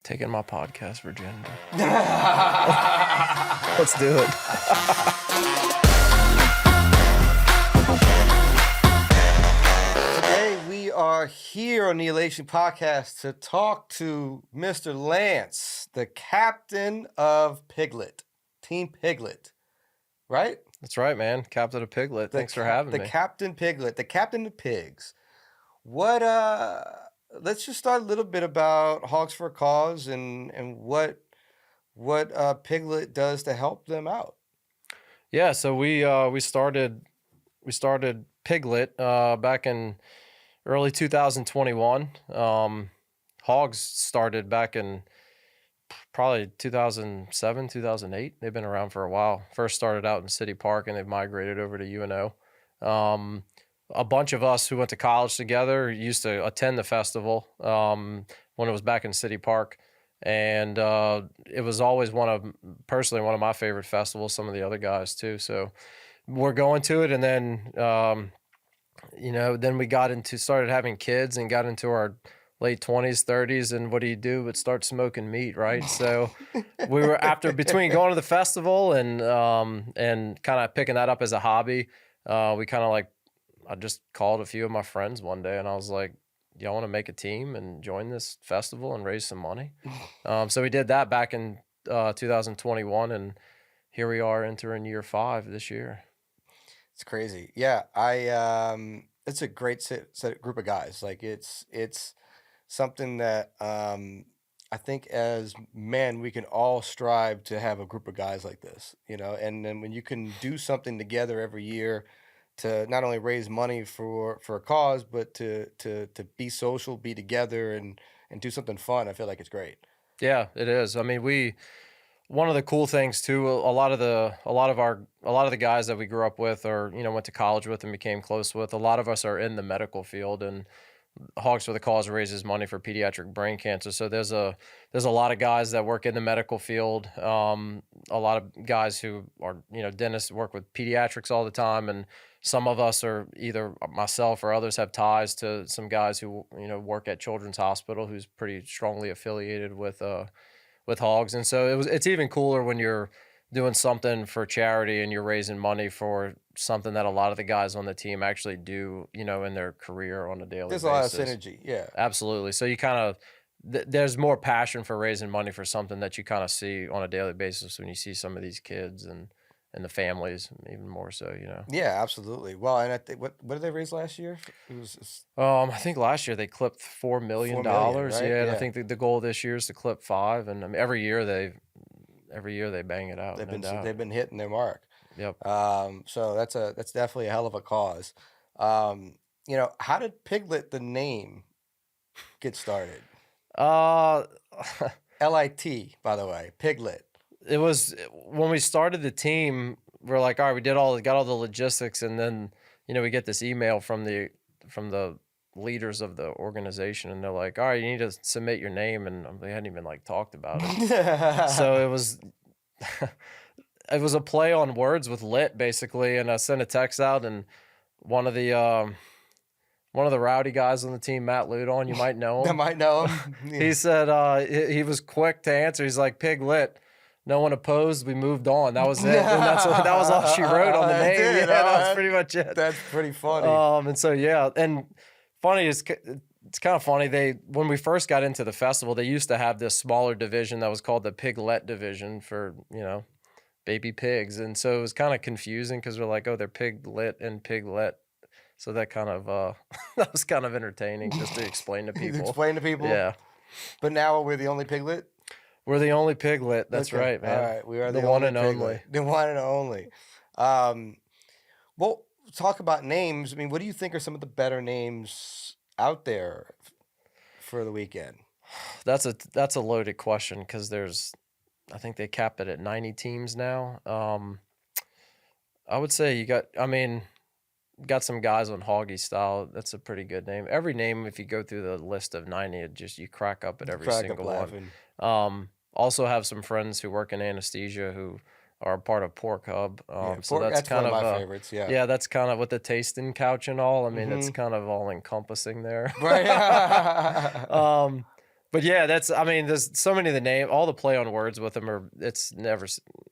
Taking my podcast virginity. Let's do it. Today we are here on the Elation podcast to talk to Mr. Lance, the captain of PigLit, Team PigLit, right? That's right, man. Captain of PigLit. Thanks for having me. The captain PigLit, the captain of pigs. What let's just start a little bit about Hogs for a Cause and what PigLit does to help them out. Yeah, so we started PigLit back in early 2021. Hogs started back in probably 2007, 2008. They've been around for a while. First started out in City Park, and they've migrated over to UNO. A bunch of us who went to college together used to attend the festival when it was back in City Park. And it was always one of my favorite festivals, some of the other guys too. So we're going to it. And then, then we started having kids and got into our late 20s, 30s. And what do you do but start smoking meat, right? So we were between going to the festival and kind of picking that up as a hobby. I just called a few of my friends one day and I was like, y'all want to make a team and join this festival and raise some money? So we did that back in 2021, and here we are entering year 5 this year. It's crazy. Yeah, it's a great group of guys. Like it's something that I think as men we can all strive to have a group of guys like this, and then when you can do something together every year to not only raise money for a cause, but to be social, be together, and do something fun. I feel like it's great. Yeah, it is. I mean, one of the cool things too, a lot of the guys that we grew up with or went to college with and became close with, a lot of us are in the medical field, and Hogs for the Cause raises money for pediatric brain cancer. So there's a lot of guys that work in the medical field. A lot of guys who are dentists work with pediatrics all the time, and some of us are either myself or others have ties to some guys who work at Children's Hospital, who's pretty strongly affiliated with Hogs. And so it's even cooler when you're doing something for charity and you're raising money for something that a lot of the guys on the team actually do, in their career on a daily basis. There's a lot of synergy, yeah. Absolutely. So you kind of, there's more passion for raising money for something that you kind of see on a daily basis when you see some of these kids and the families, even more so, Yeah, absolutely. Well, and I think what did they raise last year? I think last year they clipped $4 million. Right? Yeah, and I think the goal this year is to clip 5, and I mean, every year they bang it out. They've been hitting their mark. Yep. So that's definitely a hell of a cause. How did PigLit, the name, get started? LIT, by the way, PigLit. It was when we started the team. We're like, all right, we got all the logistics, and then we get this email from the leaders of the organization, and they're like, all right, you need to submit your name, and they hadn't even talked about it. So it was a play on words with lit, basically, and I sent a text out, and one of the rowdy guys on the team, Matt Ludon, you might know him. I might know him. Yeah. He said he was quick to answer. He's like, PigLit. No one opposed. We moved on. That was it. And that was all she wrote on the name. That was pretty much it. That's pretty funny. And so yeah, and funny is it's kind of funny. When we first got into the festival, they used to have this smaller division that was called the PigLet division for baby pigs, and so it was kind of confusing because we're like, oh, they're PigLit and PigLet. So that kind of that was kind of entertaining just to explain to people. Yeah. But now we're the only PigLit. We're the only PigLit. That's okay. Right, man. All right, we are the one only and PigLit. only. The one and only. Well, talk about names. I mean, what do you think are some of the better names out there for the weekend? That's a loaded question because I think they cap it at 90 teams now. I would say got some guys on Hoggy style. That's a pretty good name. Every name, if you go through the list of 90, you crack up at every single one. Also have some friends who work in anesthesia who are part of Pork Hub. So that's kind of my favorites. Yeah. Yeah, that's kind of with the tasting couch and all. I mean, it's kind of all encompassing there. Right. But yeah, I mean, there's so many of the name, all the play on words with them it's never,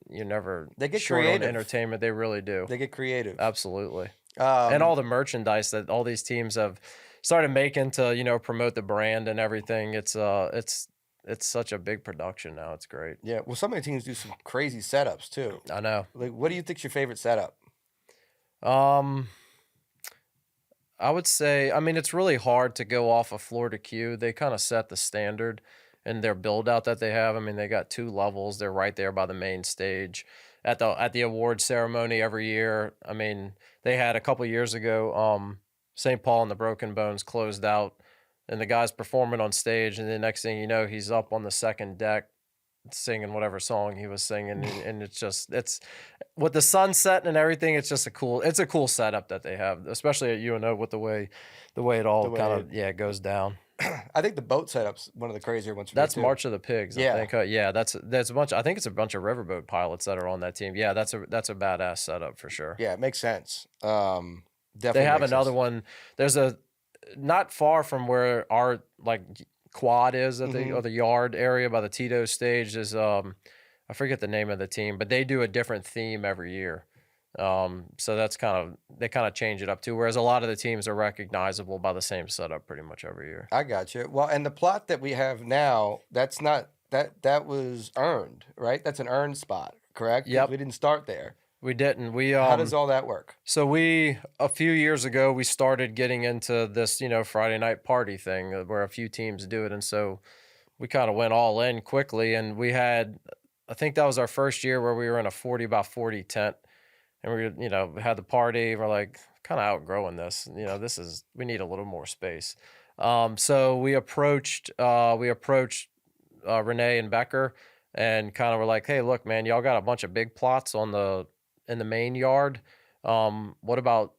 you're never They get short on creative. entertainment. They really do. They get creative. Absolutely. And Um, all the merchandise that all these teams have started making to, promote the brand and everything. It's such a big production now. It's great. yeah. Well, some of the teams do some crazy setups too. I know. Like, what do you think's your favorite setup? Um, I would say, I mean, it's really hard to go off of floor to queue. They kind of set the standard in their build out that they have. I mean, they got 2 levels. They're right there by the main stage at the award ceremony every year. I mean, they had a couple years ago, St. Paul and the Broken Bones closed out, and the guy's performing on stage, and the next thing you know, he's up on the second deck singing whatever song he was singing, and it's with the sun setting and everything. It's a cool setup that they have, especially at UNO with the way it all kind of goes down. I think the boat setup's one of the crazier ones. For me, That's too. March of the Pigs. Yeah. I think. Yeah, that's a bunch. I think it's a bunch of riverboat pilots that are on that team. Yeah, that's a badass setup for sure. Yeah, it makes sense. Definitely. They have makes another sense. one. There's a not far from where our like quad is at Mm-hmm. or the yard area by the Tito stage is I forget the name of the team, but they do a different theme every year. So they kind of change it up too. Whereas a lot of the teams are recognizable by the same setup pretty much every year. I got you. Well, and the plot that we have now, that's not that was earned, right? That's an earned spot, correct? Yep. We didn't start there. We didn't. How does all that work? So a few years ago, we started getting into this, Friday night party thing where a few teams do it. And so we kind of went all in quickly. And I think that was our first year where we were in a 40 by 40 tent. And we had the party. We're like, kind of outgrowing this. We need a little more space. So we approached Renee and Becker and kind of were like, hey, look, man, y'all got a bunch of big plots in the main yard. What about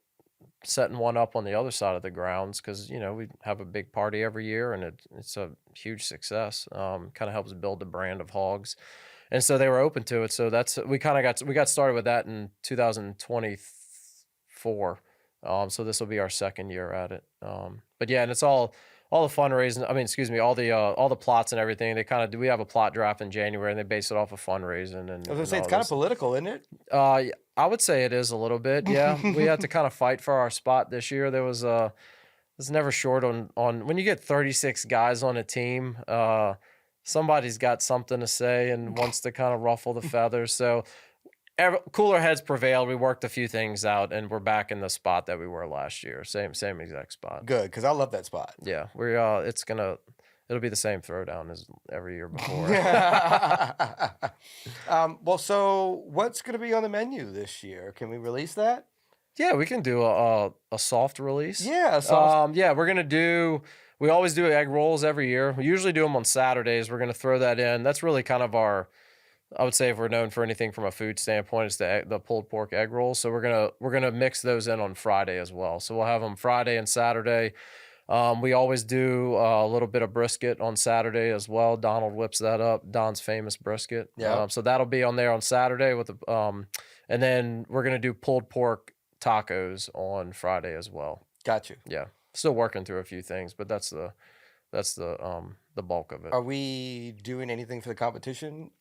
setting one up on the other side of the grounds? Because we have a big party every year, and it's a huge success. Kind of helps build the brand of Hogs, and so they were open to it. So we got started with that in 2024. So this will be our second year at it. But yeah, and it's all the fundraising. I mean, excuse me, all the plots and everything. They kind of do. We have a plot draft in January, and they base it off of fundraising. And I was gonna say it's kind of political, isn't it? I would say it is a little bit. Yeah, we had to kind of fight for our spot this year. There was never short on when you get 36 guys on a team. Somebody's got something to say and wants to kind of ruffle the feathers. So cooler heads prevailed. We worked a few things out, and we're back in the spot that we were last year. Same exact spot. Good, because I love that spot. Yeah, it'll be the same throwdown as every year before. Well, so what's going to be on the menu this year? Can we release that? Yeah, we can do a soft release. Yeah, soft. Yeah, we always do egg rolls every year. We usually do them on Saturdays. We're going to throw that in. That's really kind of I would say if we're known for anything from a food standpoint, it's the pulled pork egg rolls. So we're gonna mix those in on Friday as well. So we'll have them Friday and Saturday. We always do a little bit of brisket on Saturday as well. Donald whips that up. Don's famous brisket. Yeah. So that'll be on there on Saturday and then we're gonna do pulled pork tacos on Friday as well. Got you. Yeah. Still working through a few things, but that's the bulk of it. Are we doing anything for the competition?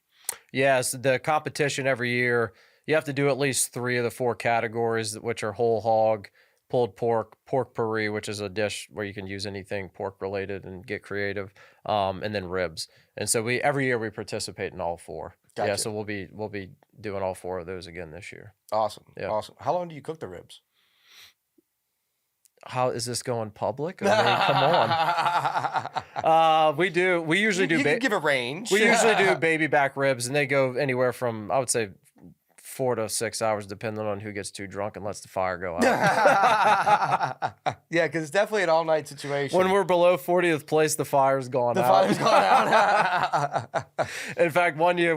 Yes, the competition every year, you have to do at least 3 of the 4 categories, which are whole hog, pulled pork, pork puree, which is a dish where you can use anything pork related and get creative, and then ribs. And so every year we participate in all 4. Gotcha. Yeah, so we'll be doing all 4 of those again this year. Awesome. Yeah. Awesome. How long do you cook the ribs? How is this going public? I mean, come on. We usually do. You can give a range. We usually do baby back ribs, and they go anywhere from, I would say, 4 to 6 hours, depending on who gets too drunk and lets the fire go out. Yeah, because it's definitely an all-night situation. When we're below 40th place, the fire's gone out. The fire's gone out. In fact, one year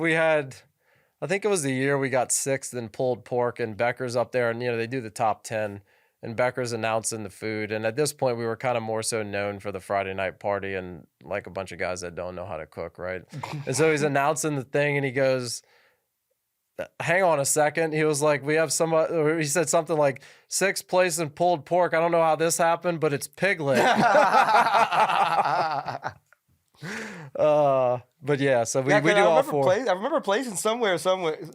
I think it was the year we got 6th in pulled pork, and Becker's up there, and they do the top 10. And Becker's announcing the food. And at this point, we were kind of more so known for the Friday night party and like a bunch of guys that don't know how to cook, right? And so he's announcing the thing, and he goes, hang on a second. He was like, we have he said something like 6th place in pulled pork. I don't know how this happened, but it's PigLit. But yeah, so Yeah, we because do I all remember four. I remember placing somewhere.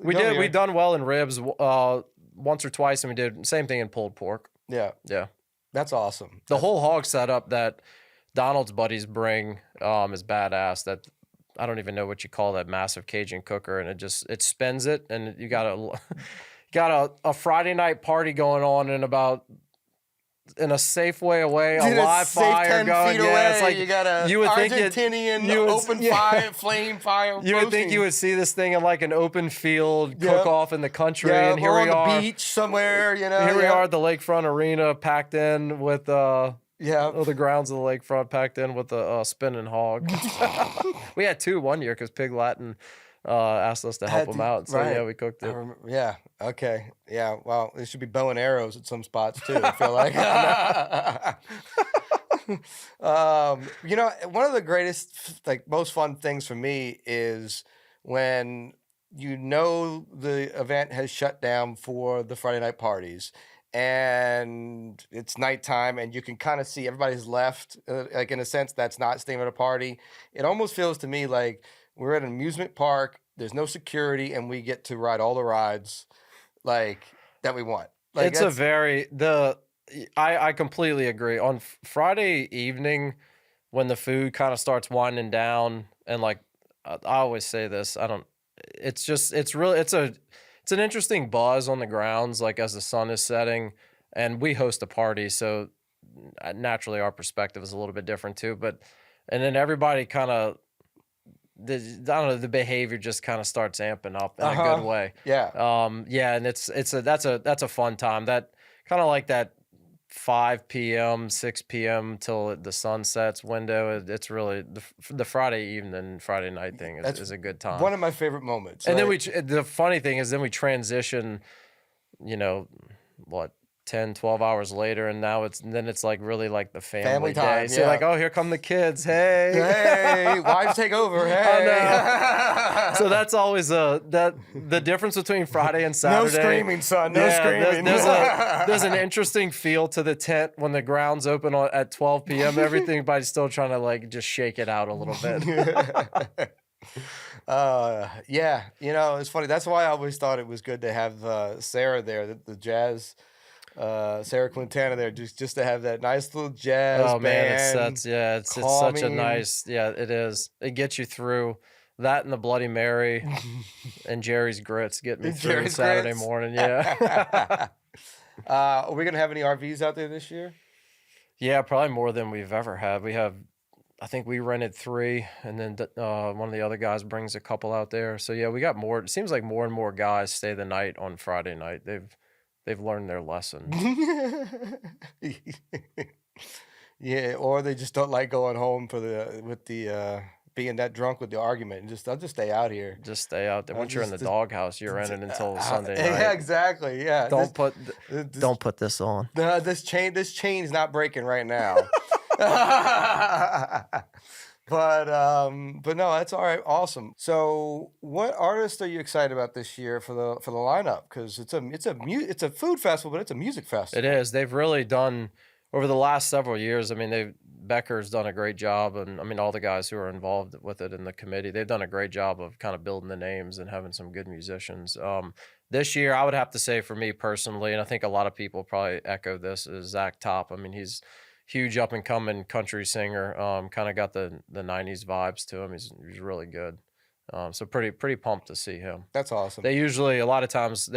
We Go did. We here. done well in ribs once or twice, and we did same thing in pulled pork. Yeah, Yeah, that's awesome. the whole hog setup that Donald's buddies bring is badass. That I don't even know what you call that massive Cajun cooker, and it spins it, and you got a got a Friday night party going on in a safe way away, a Dude, it's live safe fire 10 feet going. Yeah, it's away. like You got a you would think Argentinian you would open yeah. fire, flame fire. You would think you roasting. would see this thing in like an open field cook Yep. off in the country, Yeah, and here or we on the are. beach somewhere, you know. Here we Yeah. are at the lakefront arena, packed in with Yeah. the grounds of the lakefront, packed in with the spinning hog. We had two one year because PigLit asked us to help him out. So right. yeah, we cooked I it. remember, yeah. Okay. Yeah. Well, there should be bow and arrows at some spots too. I feel like. You know, one of the greatest, like most fun things for me is when you know the event has shut down for the Friday night parties and it's nighttime and you can kind of see everybody's left, like in a sense that's not staying at a party. It almost feels to me like we're at an amusement park, there's no security, and we get to ride all the rides like that we want. Like It's a very I completely agree. On Friday evening, when the food kind of starts winding down, and like I always say this, I don't. It's just it's an interesting buzz on the grounds, like as the sun is setting, and we host a party, so naturally our perspective is a little bit different too. But and then everybody kind of I don't know, the behavior just kind of starts amping up in a good way. Yeah. Yeah, and that's a fun time. That kind of like that 5 p.m., 6 p.m. till the sun sets window. It's really the Friday evening, Friday night thing is a good time. One of my favorite moments. And like, then the funny thing is then we transition, you know, what 10, 12 hours later, and now it's like really like the family time, day. So you're like, oh, here come the kids. Hey, hey, wives take over. Hey, so that's always the difference between Friday and no Saturday. screaming, son. No screaming. There's an interesting feel to the tent when the grounds open at 12 p.m. Everybody's still trying to like just shake it out a little bit. Yeah, you know, it's funny. That's why I always thought it was good to have Sarah there, the jazz. Sarah Quintana there, just to have that nice little jazz Oh man, band. it's such a nice, it is. It gets you through that and the Bloody Mary and Jerry's grits get me through Jerry's Saturday grits. morning. Yeah. Are we gonna have any RVs out there this year? Yeah, probably more than we've ever had. I think we rented 3, and then one of the other guys brings a couple out there. So yeah, we got more. It seems like more and more guys stay the night on Friday night. They've learned their lesson. Yeah, or they just don't like going home being that drunk with the argument and I'll just stay out here. Just stay out there. Once you're in the doghouse, you're in it until Sunday night. Yeah, exactly. Yeah. Don't put this on. This chain's not breaking right now. But no, that's all right. Awesome. So, what artists are you excited about this year for the lineup? Because it's a food festival, but it's a music festival. It is. They've really done over the last several years. I mean, Becker's done a great job, and I mean all the guys who are involved with it in the committee. They've done a great job of kind of building the names and having some good musicians. This year, I would have to say for me personally, and I think a lot of people probably echo this, is Zach Top. I mean, he's huge up and coming country singer. Kind of got the '90s vibes to him. He's really good. So pretty pumped to see him. That's awesome. They usually a lot of times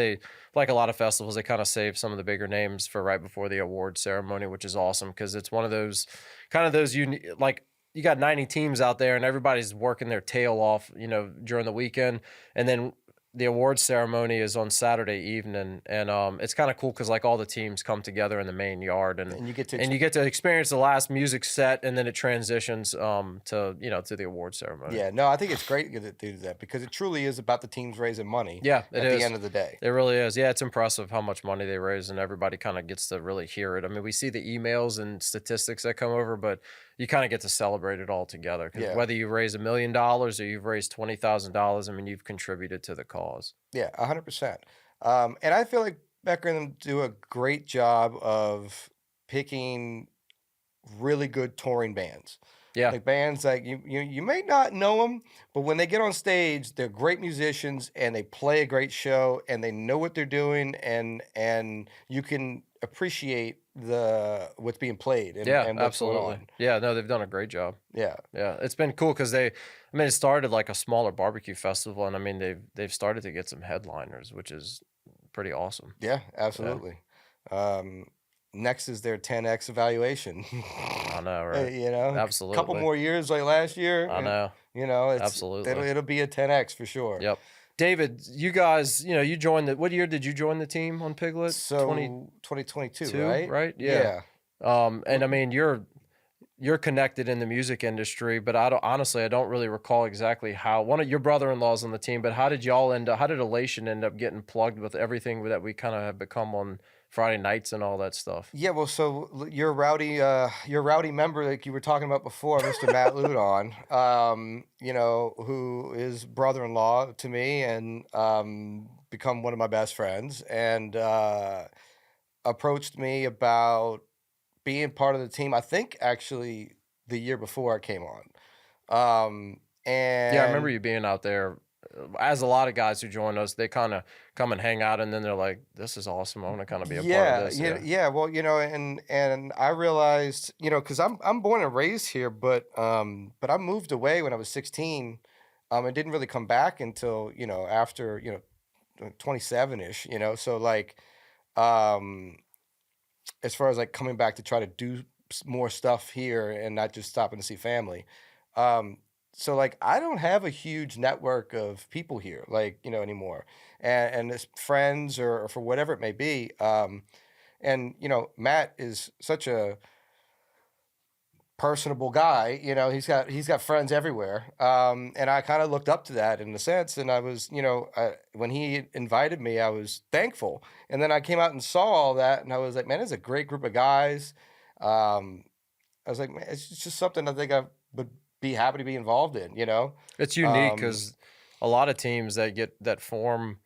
like a lot of festivals, they kind of save some of the bigger names for right before the award ceremony, which is awesome because it's one of those like you got 90 teams out there and everybody's working their tail off, during the weekend, and then the awards ceremony is on Saturday evening, and it's kind of cool because like all the teams come together in the main yard, and you get to experience the last music set, and then it transitions to the awards ceremony. Yeah, no, I think it's great to do that because it truly is about the teams raising money. Yeah, at the end of the day, it really is. Yeah, it's impressive how much money they raise, and everybody kind of gets to really hear it. I mean, we see the emails and statistics that come over, but you kind of get to celebrate it all together. Because whether you raise $1 million or you've raised $20,000, I mean, you've contributed to the cause. Yeah, 100%. And I feel like Becker and them do a great job of picking really good touring bands. Yeah. Like bands, like you may not know them, but when they get on stage, they're great musicians and they play a great show and they know what they're doing, and you can appreciate the what's being played Yeah, and what's going absolutely. on. Yeah, no, they've done a great job. Yeah. Yeah, it's been cool because I mean, it started like a smaller barbecue festival, and I mean, they've started to get some headliners, which is pretty awesome. Yeah, Yeah, absolutely. Um, Next is their 10x evaluation. I know, right? You know, couple Absolutely. more years like last year, I and know. it'll Absolutely. it'll be a 10x for sure. Yep. David, you guys, you joined what year did you join the team on Piglet? So 2022, 22, right? right? Yeah. Yeah. And I mean, you're connected in the music industry, but I don't really recall exactly how one of your brother-in-laws on the team, but how did y'all end up, how did Elation end up getting plugged with everything that we kind of have become on Friday nights and all that stuff? Yeah, well, so your rowdy member, like you were talking about before, Mr. Matt Ludon, who is brother-in-law to me and become one of my best friends, and approached me about being part of the team. I think actually the year before I came on, Yeah, I remember and you being out there. As a lot of guys who join us, they kind of come and hang out, and then they're like, "This is awesome. I want to kind of be a part of yeah, this." yeah, Yeah, yeah. Well, and I realized, because I'm born and raised here, but I moved away when I was 16, and didn't really come back until after 27 ish. So like, um, as far as like coming back to try to do more stuff here and not just stopping to see family. Um, so like I don't have a huge network of people here, like anymore, and as friends or for whatever it may be. And Matt is such a personable guy. He's got friends everywhere. And I kind of looked up to that in a sense. And I was, when he invited me, I was thankful. And then I came out and saw all that, and I was like, man, it's a great group of guys. Um, I was like, man, it's just something I think I would be happy to be involved in. it's unique Um, because a lot of teams that form,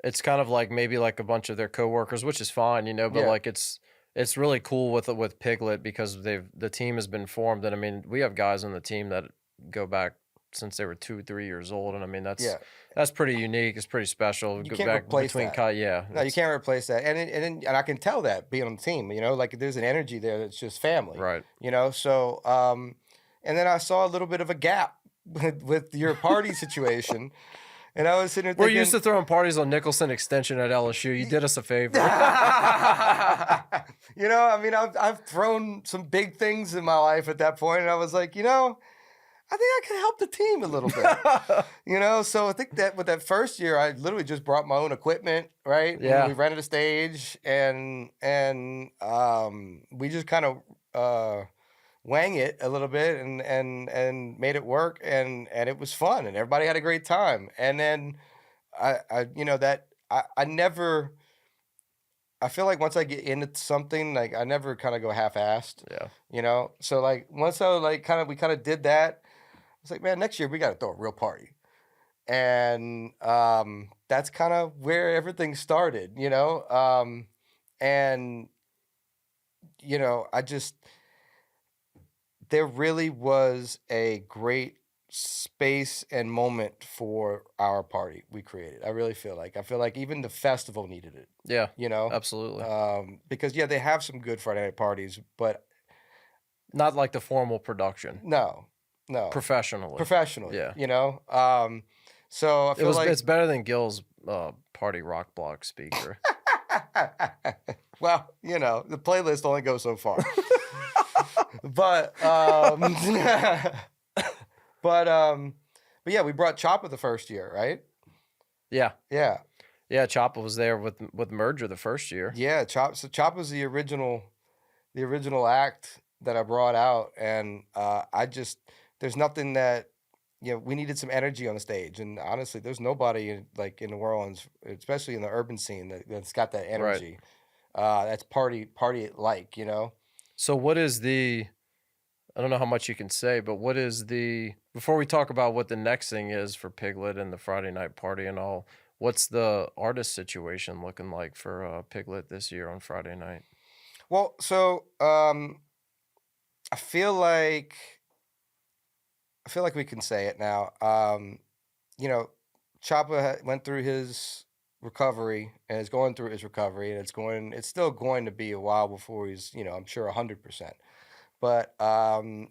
it's kind of like maybe like a bunch of their coworkers, which is fine, but yeah, like it's really cool with Piglet because the team has been formed, and I mean we have guys on the team that go back since they were 2, 3 years old, and I mean yeah. that's pretty unique. It's pretty special. You Go can't back replace between that. yeah, No, you it's can't replace that, and I can tell that being on the team. Like there's an energy there that's just family. right. So and then I saw a little bit of a gap with your party situation, and I was sitting there We're used thinking, to throwing parties on Nicholson Extension at LSU. You did us a favor. I mean, I've thrown some big things in my life at that point, and I was like, I think I can help the team a little bit. So I think that with that first year, I literally just brought my own equipment, right? And we Yeah. rented a stage, and we just kind of wang it a little bit, and made it work, and it was fun, and everybody had a great time. And then I never. I feel like once I get into something, like I never kind of go half-assed, Yeah. So like once I like we kind of did that, I was like, man, next year we got to throw a real party. And that's kind of where everything started. And I just there really was a great space and moment for our party we created. I feel like even the festival needed it, Yeah. you know? Absolutely. Because yeah, they have some good Friday night parties, but Not like the formal production. no, no, Professionally. professionally, Yeah. So I feel like It's better than Gil's party rock block speaker. well, the playlist only goes so far. But but yeah, we brought Choppa the first year, right? Yeah. Yeah. Yeah, Choppa was there with Merger the first year. Yeah, Chop was the original act that I brought out, and I just there's nothing that we needed some energy on the stage, and honestly, there's nobody in New Orleans, especially in the urban scene, that's got that Right. energy. That's party like. So what is I don't know how much you can say, but before we talk about what the next thing is for Piglet and the Friday night party and all, what's the artist situation looking like for Piglet this year on Friday night? Well, so I feel like I feel like we can say it now. You know, Choppa went through his recovery and is going through his recovery, and it's still going to be a while before he's, I'm sure 100%. But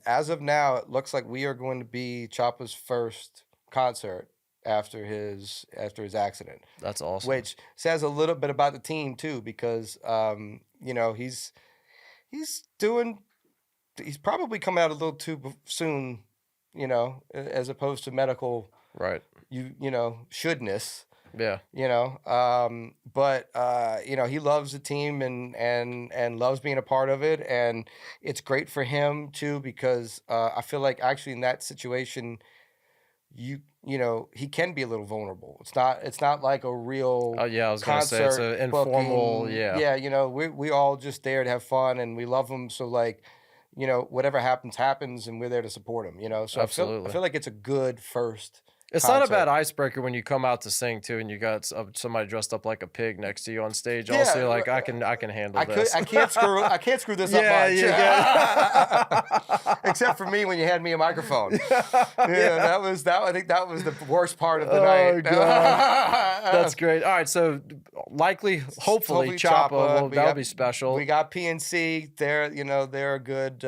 as of now, it looks like we are going to be Choppa's first concert after his accident, That's awesome. which says a little bit about the team too, because he's doing he's probably coming out a little too soon, as opposed to medical Right. shouldness. Yeah. But he loves the team and loves being a part of it, and it's great for him too, because I feel like actually in that situation, he can be a little vulnerable. It's not like a Oh real yeah, I was gonna say it's concert a informal. booking. Yeah. Yeah, we all just there to have fun, and we love him. So like, whatever happens, and we're there to support him. So I Absolutely. feel like it's a good first It's not a bad concert. icebreaker when you come out to sing too, and you got somebody dressed up like a pig next to you on stage. Also, Yeah, you're like, I can handle I could this. I can't screw this up Yeah, much. you get. Except for me when you had me a microphone. Yeah, Yeah. I think that was the worst part of the Oh night. god, that's great. All right, so likely, hopefully, Hopefully Choppa Choppa. will that'll be special. We got PNC. They're a good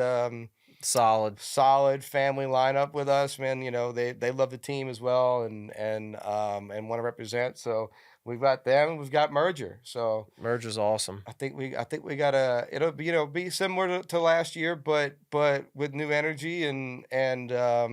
Solid. solid family lineup with us, man. They love the team as well, and want to represent. So we've got them. We've got Merger. So Merge is awesome. I think we gotta it'll be similar to last year, but with new energy, and I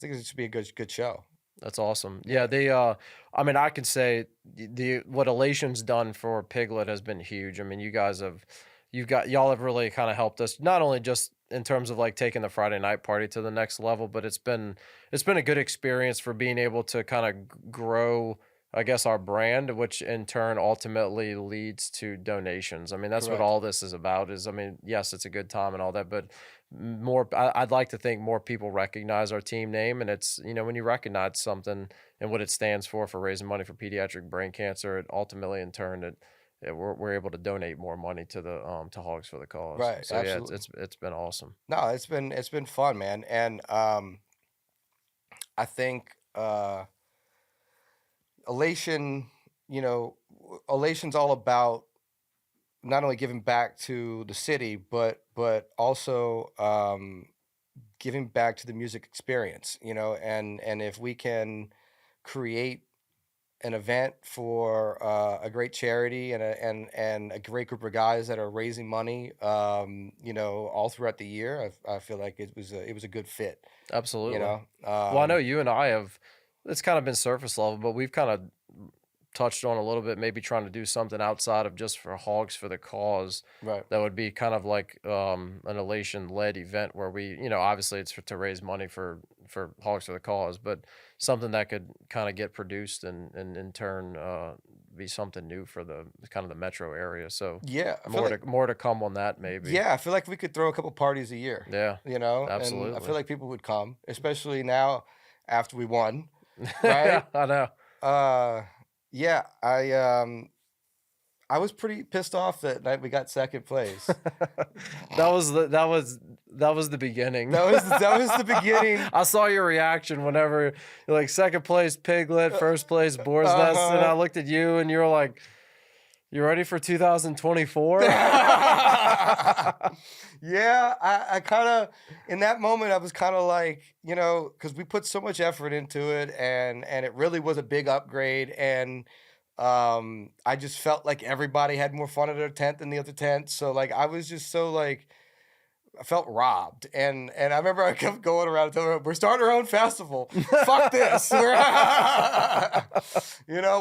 think it should be a good show. That's awesome. Yeah, Yeah, they I mean I can say the what Elation's done for PigLit has been huge. I mean, y'all have really kind of helped us, not only just in terms of like taking the Friday night party to the next level, but it's been a good experience for being able to kind of grow, I guess, our brand, which in turn ultimately leads to donations. I mean, that's what correct. all this is about. Is I mean, yes, it's a good time and all that, but I'd like to think more people recognize our team name, and it's when you recognize something and what it stands for raising money for pediatric brain cancer, it ultimately in turn we're able to donate more money to the to Hogs for the Cause. Right, So yeah, it's absolutely. it's it's been awesome. No, it's been fun, man, and I think elation. Elation's all about not only giving back to the city, but also giving back to the music experience. And if we can create an event for a great charity and a great group of guys that are raising money, all throughout the year, I feel like it was a good fit. You Absolutely. know, Well, I know you and I have. It's kind of been surface level, but we've kind of touched on a little bit, maybe trying to do something outside of just for Hogs for the Cause. right, That would be kind of like an Elation led event where we, obviously it's to raise money for Hogs for the Cause, but something that could kind of get produced and in turn be something new for the kind of the metro area. So yeah, more to come on that maybe. I feel like we could throw a couple parties a year. Yeah, And I absolutely. feel like people would come, especially now after we won, Yeah, right? I know. Uh, yeah, I was pretty pissed off that night we got second place. That was the beginning. That was the beginning. I saw your reaction whenever you're like second place PigLit, first place Boar's Nest, and I Uh-huh. looked at you and you're like, "You ready for 2024?" Yeah, I kind of in that moment I was kind of like, because we put so much effort into it, and it really was a big upgrade, and I just felt like everybody had more fun at their tent than the other tent, so like I was just so like I felt robbed, and I remember I kept going around and telling her, we're starting our own festival. Fuck this.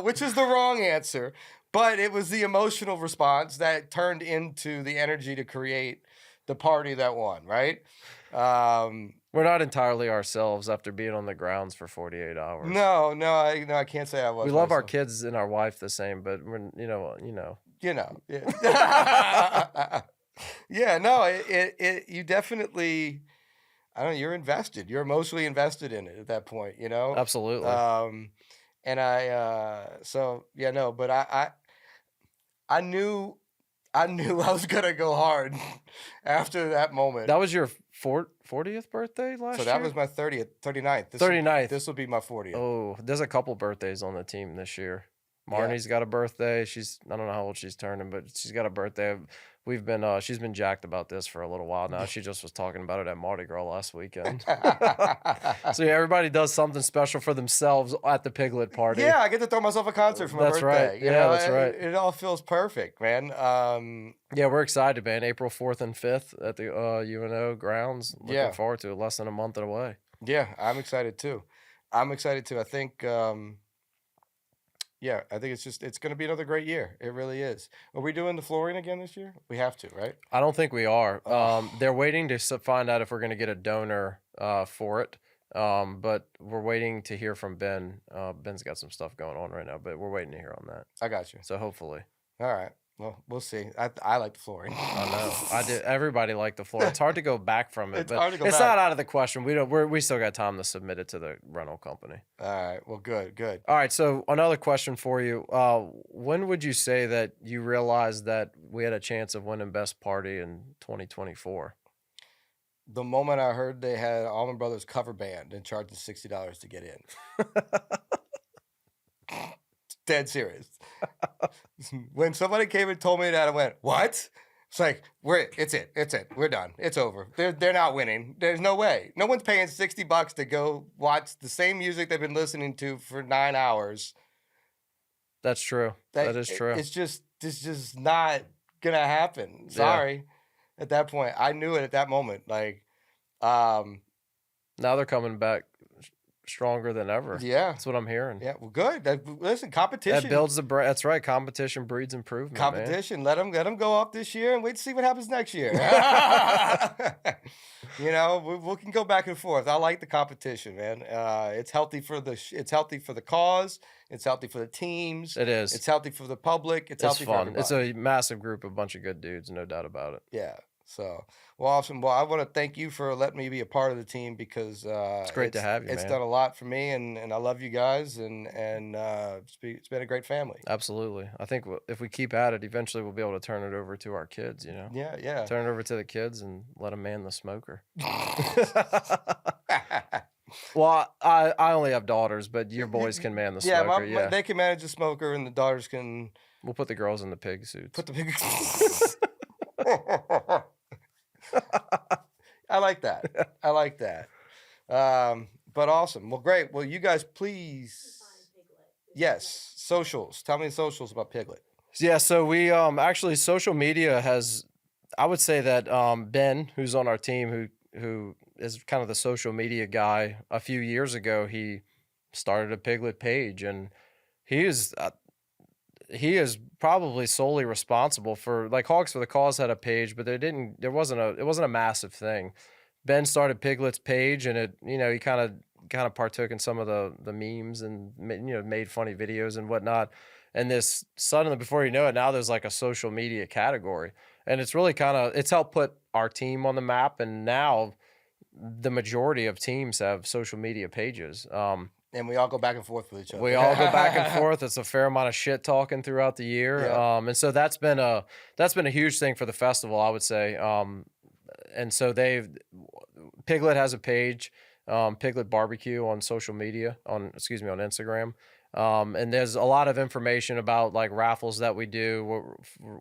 Which is the wrong answer. But it was the emotional response that turned into the energy to create the party that won, right? Um, We're not entirely ourselves after being on the grounds for 48 hours. no, no, I can't say I We was love our myself. kids and our wife the same, but we're. Yeah. Yeah, no, you definitely, I don't know, you're invested. You're emotionally invested in it at that point. Absolutely. Um, and so yeah, no, but I knew I knew I was gonna go hard after that moment. That was your 40th birthday So last that year? was my 30th, 39th. 39th. This will be my 40th. Oh, there's a couple birthdays on the team this year. Yeah. Marnie's got a birthday. I don't know how old she's turning, but she's got a birthday. She's been jacked about this for a little while now. She just was talking about it at Mardi Gras last weekend. So yeah, everybody does something special for themselves at the Piglet party. Yeah, I get to throw myself a concert for my That's birthday. right. Yeah, that's right. It all feels perfect, man. Yeah, we're excited, man. April 4th and 5th at the UNO grounds. Looking Yeah. forward to it. Less than a month away. Yeah, I'm excited too. I'm excited too. I think yeah, I think it's going to be another great year. It really is. Are we doing the flooring again this year? We have to, right? I don't think we are. Ugh. They're waiting to find out if we're going to get a donor for it. But we're waiting to hear from Ben. Ben's got some stuff going on right now, but we're waiting to hear on that. I got you. So hopefully. All right. Well, we'll see. I like the flooring. I know. I did. Everybody liked the floor. It's hard to go back from it, It's but hard to go it's back. not out of the question. We still got time to submit it to the rental company. All right. Well, good. All right. So another question for you. When would you say that you realized that we had a chance of winning best party in 2024? The moment I heard they had Allman Brothers cover band and charging $60 to get in. Dead serious. When somebody came and told me that, I went, "What?" It's like, it's it. We're done. It's over. They're not winning. There's no way. No one's paying $60 to go watch the same music they've been listening to for 9 hours. That's true. That is true. It's just not gonna happen. Sorry. At that point, I knew it at that moment. Like, now they're coming back stronger than ever. Yeah, that's what I'm hearing. Yeah, well, good. Listen, competition. That builds the brand. That's right. Competition breeds improvement. Competition. Man. Let them go off this year and wait to see what happens next year. You know, we can go back and forth. I like the competition, man. It's healthy for the cause. It's healthy for the teams. It is. It's healthy for the public. It's healthy fun. for everybody. It's a massive group, a bunch of good dudes, no doubt about it. Yeah. So, well, awesome. Well, I want to thank you for letting me be a part of the team because it's great to have you. It's done a lot for me, and I love you guys, and it's been a great family. Absolutely. I think if we keep at it, eventually we'll be able to turn it over to our kids. You know. Yeah. Turn it over to the kids and let them man the smoker. Well, I only have daughters, but your boys can man the smoker. Yeah, they can manage the smoker, and the daughters can. We'll put the girls in the pig suits. Put the pig. I like that. But awesome. Well, great. Well, you guys, please. Yes, socials. Tell me the socials about PigLit. Yeah, so we actually social media has. I would say that Ben, who's on our team, who is kind of the social media guy. A few years ago, he started a PigLit page, and he is probably solely responsible for, like, Hogs for the Cause had a page, but it wasn't a massive thing. Ben started PigLit's page, and he kind of partook in some of the memes and made funny videos and whatnot. And this suddenly, before you know it, now there's like a social media category, and it's really it's helped put our team on the map. And now the majority of teams have social media pages. And we all go back and forth with each other. We all go back and forth. It's a fair amount of shit talking throughout the year. Yeah. And so that's been a huge thing for the festival, I would say. And so PigLit has a page, PigLit Barbecue on social media, on Instagram. And there's a lot of information about, like, raffles that we do,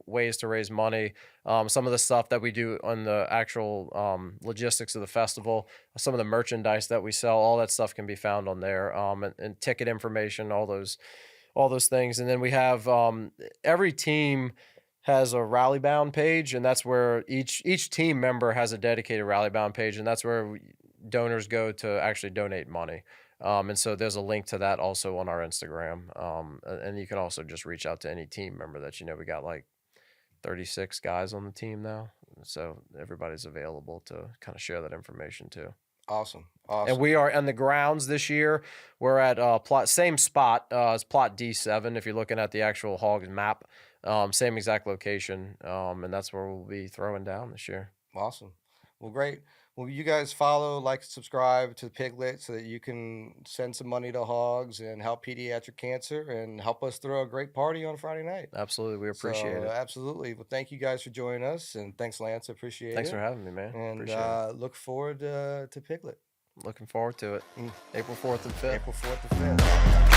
ways to raise money, some of the stuff that we do on the actual logistics of the festival, some of the merchandise that we sell. All that stuff can be found on there, and ticket information, all those things. And then we have every team has a Rally Bound page, and that's where each team member has a dedicated Rally Bound page, and that's where donors go to actually donate money. And so there's a link to that also on our Instagram. And you can also just reach out to any team member that we got like 36 guys on the team now. So everybody's available to kind of share that information too. Awesome. And we are on the grounds this year. We're at same spot as plot D7 if you're looking at the actual Hogs map. Same exact location. And that's where we'll be throwing down this year. Awesome. Well, great. Well, you guys follow, like, subscribe to PigLit so that you can send some money to Hogs and help pediatric cancer and help us throw a great party on Friday night. Absolutely, we appreciate So, it. absolutely. Well, thank you guys for joining us, and thanks, Lance. I appreciate Thanks for it, having me, man. and Appreciate it. look forward to PigLit. Looking forward to it. Mm, April 4th and 5th. April 4th to 5th.